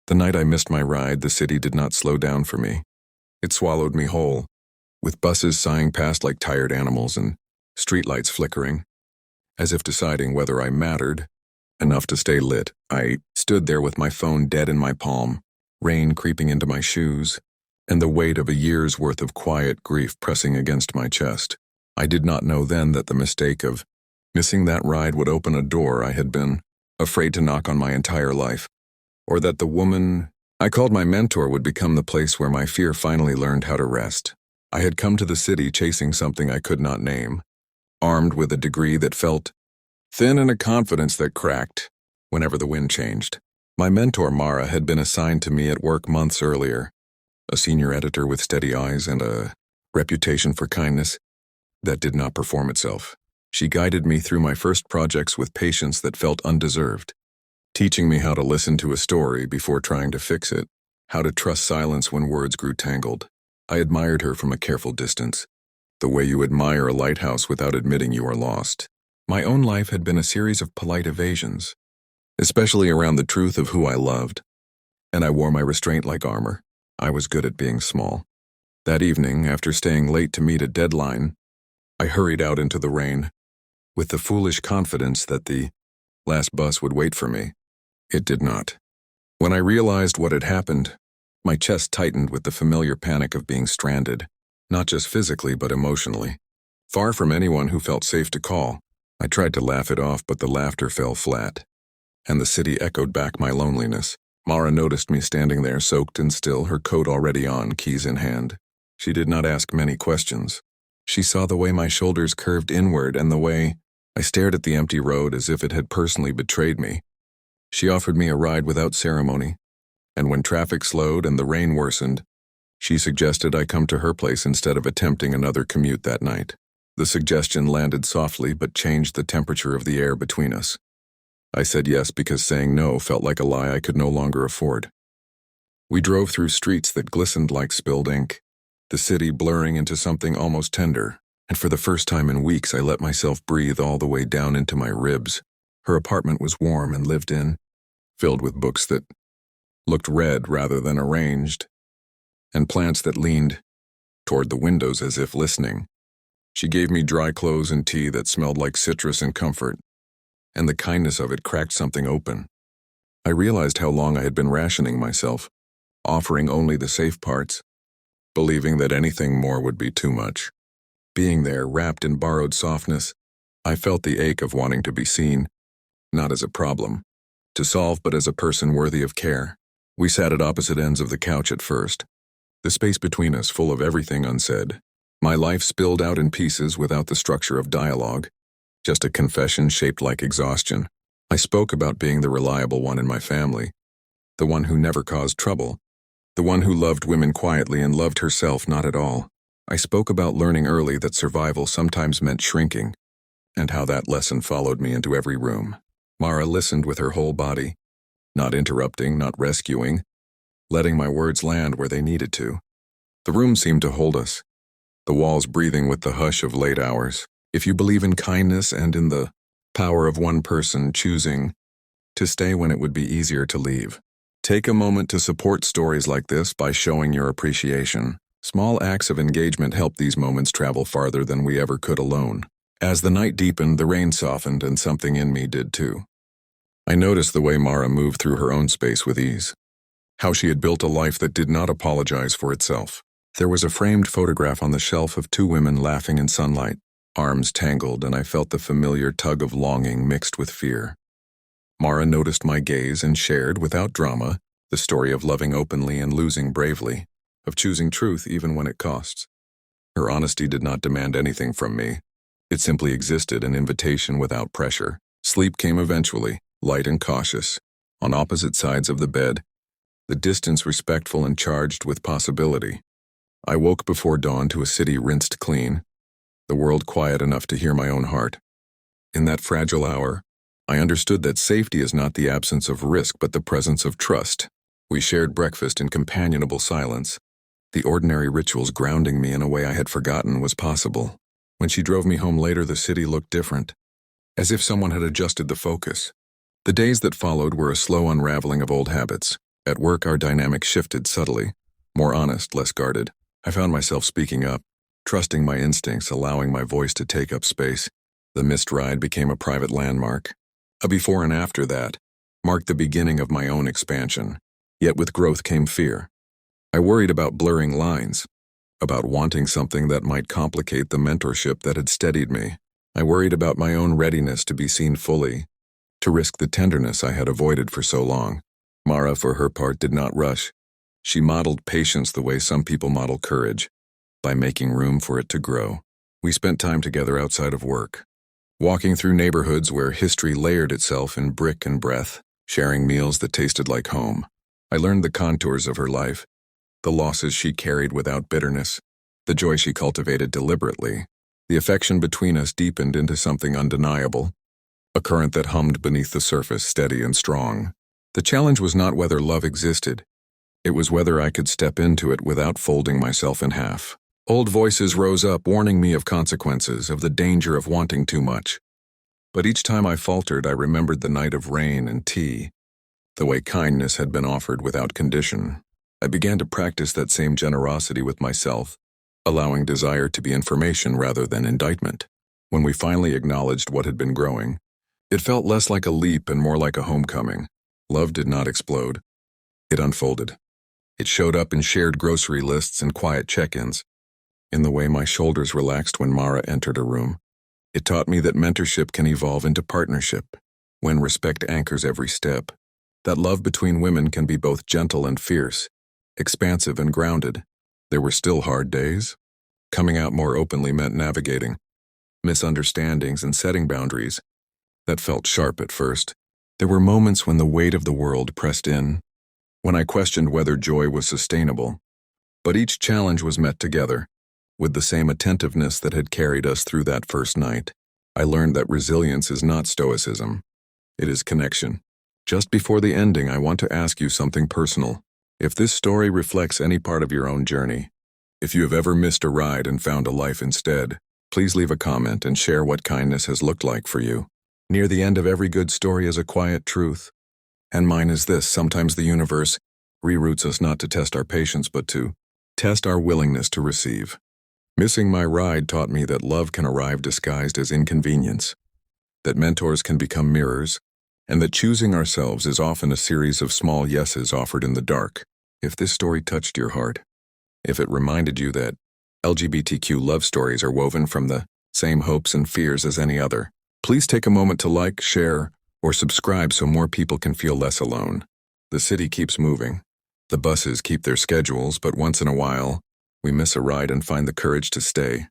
The night I missed my ride, the city did not slow down for me. It swallowed me whole, with buses sighing past like tired animals and streetlights flickering, as if deciding whether I mattered enough to stay lit. I stood there with my phone dead in my palm, rain creeping into my shoes, and the weight of a year's worth of quiet grief pressing against my chest. I did not know then that the mistake of missing that ride would open a door I had been afraid to knock on my entire life, or that the woman I called my mentor would become the place where my fear finally learned how to rest. I had come to the city chasing something I could not name, armed with a degree that felt thin and a confidence that cracked whenever the wind changed. My mentor, Mara, had been assigned to me at work months earlier, a senior editor with steady eyes and a reputation for kindness that did not perform itself. She guided me through my first projects with patience that felt undeserved, teaching me how to listen to a story before trying to fix it, how to trust silence when words grew tangled. I admired her from a careful distance, the way you admire a lighthouse without admitting you are lost. My own life had been a series of polite evasions, especially around the truth of who I loved, and I wore my restraint like armor. I was good at being small. That evening, after staying late to meet a deadline, I hurried out into the rain, with the foolish confidence that the last bus would wait for me. It did not. When I realized what had happened, my chest tightened with the familiar panic of being stranded, not just physically but emotionally. Far from anyone who felt safe to call, I tried to laugh it off, but the laughter fell flat, and the city echoed back my loneliness. Mara noticed me standing there, soaked and still, her coat already on, keys in hand. She did not ask many questions. She saw the way my shoulders curved inward and the way I stared at the empty road as if it had personally betrayed me. She offered me a ride without ceremony, and when traffic slowed and the rain worsened, she suggested I come to her place instead of attempting another commute that night. The suggestion landed softly but changed the temperature of the air between us. I said yes because saying no felt like a lie I could no longer afford. We drove through streets that glistened like spilled ink, the city blurring into something almost tender, and for the first time in weeks I let myself breathe all the way down into my ribs. Her apartment was warm and lived in, filled with books that looked read rather than arranged, and plants that leaned toward the windows as if listening. She gave me dry clothes and tea that smelled like citrus and comfort, and the kindness of it cracked something open. I realized how long I had been rationing myself, offering only the safe parts, believing that anything more would be too much. Being there, wrapped in borrowed softness, I felt the ache of wanting to be seen, not as a problem to solve, but as a person worthy of care. We sat at opposite ends of the couch at first, the space between us full of everything unsaid. My life spilled out in pieces without the structure of dialogue, just a confession shaped like exhaustion. I spoke about being the reliable one in my family, the one who never caused trouble, the one who loved women quietly and loved herself not at all. I spoke about learning early that survival sometimes meant shrinking, and how that lesson followed me into every room. Mara listened with her whole body, not interrupting, not rescuing, letting my words land where they needed to. The room seemed to hold us, the walls breathing with the hush of late hours. If you believe in kindness and in the power of one person choosing to stay when it would be easier to leave, take a moment to support stories like this by showing your appreciation. Small acts of engagement help these moments travel farther than we ever could alone. As the night deepened, the rain softened, and something in me did too. I noticed the way Mara moved through her own space with ease, how she had built a life that did not apologize for itself. There was a framed photograph on the shelf of two women laughing in sunlight, arms tangled, and I felt the familiar tug of longing mixed with fear. Mara noticed my gaze and shared, without drama, the story of loving openly and losing bravely, of choosing truth even when it costs. Her honesty did not demand anything from me. It simply existed, an invitation without pressure. Sleep came eventually, light and cautious, on opposite sides of the bed, the distance respectful and charged with possibility. I woke before dawn to a city rinsed clean, the world quiet enough to hear my own heart. In that fragile hour, I understood that safety is not the absence of risk but the presence of trust. We shared breakfast in companionable silence, the ordinary rituals grounding me in a way I had forgotten was possible. When she drove me home later, the city looked different, as if someone had adjusted the focus. The days that followed were a slow unraveling of old habits, At work, our dynamic shifted subtly, more honest, less guarded. I found myself speaking up, trusting my instincts, allowing my voice to take up space. The missed ride became a private landmark. A before and after that marked the beginning of my own expansion. Yet with growth came fear. I worried about blurring lines, about wanting something that might complicate the mentorship that had steadied me. I worried about my own readiness to be seen fully, to risk the tenderness I had avoided for so long. Mara, for her part, did not rush. She modeled patience the way some people model courage, by making room for it to grow. We spent time together outside of work, walking through neighborhoods where history layered itself in brick and breath, sharing meals that tasted like home. I learned the contours of her life, the losses she carried without bitterness, the joy she cultivated deliberately. The affection between us deepened into something undeniable, a current that hummed beneath the surface, steady and strong. The challenge was not whether love existed. It was whether I could step into it without folding myself in half. Old voices rose up, warning me of consequences, of the danger of wanting too much. But each time I faltered, I remembered the night of rain and tea, the way kindness had been offered without condition. I began to practice that same generosity with myself, allowing desire to be information rather than indictment. When we finally acknowledged what had been growing, it felt less like a leap and more like a homecoming. Love did not explode. It unfolded. It showed up in shared grocery lists and quiet check-ins, in the way my shoulders relaxed when Mara entered a room. It taught me that mentorship can evolve into partnership, when respect anchors every step. That love between women can be both gentle and fierce, expansive and grounded. There were still hard days. Coming out more openly meant navigating misunderstandings and setting boundaries that felt sharp at first. There were moments when the weight of the world pressed in, when I questioned whether joy was sustainable. But each challenge was met together, with the same attentiveness that had carried us through that first night. I learned that resilience is not stoicism. It is connection. Just before the ending, I want to ask you something personal. If this story reflects any part of your own journey, if you have ever missed a ride and found a life instead, please leave a comment and share what kindness has looked like for you. Near the end of every good story is a quiet truth, and mine is this: sometimes the universe reroutes us not to test our patience but to test our willingness to receive. Missing my ride taught me that love can arrive disguised as inconvenience, that mentors can become mirrors, and that choosing ourselves is often a series of small yeses offered in the dark. If this story touched your heart, if it reminded you that LGBTQ love stories are woven from the same hopes and fears as any other, please take a moment to like, share, or subscribe so more people can feel less alone. The city keeps moving. The buses keep their schedules, but once in a while, we miss a ride and find the courage to stay.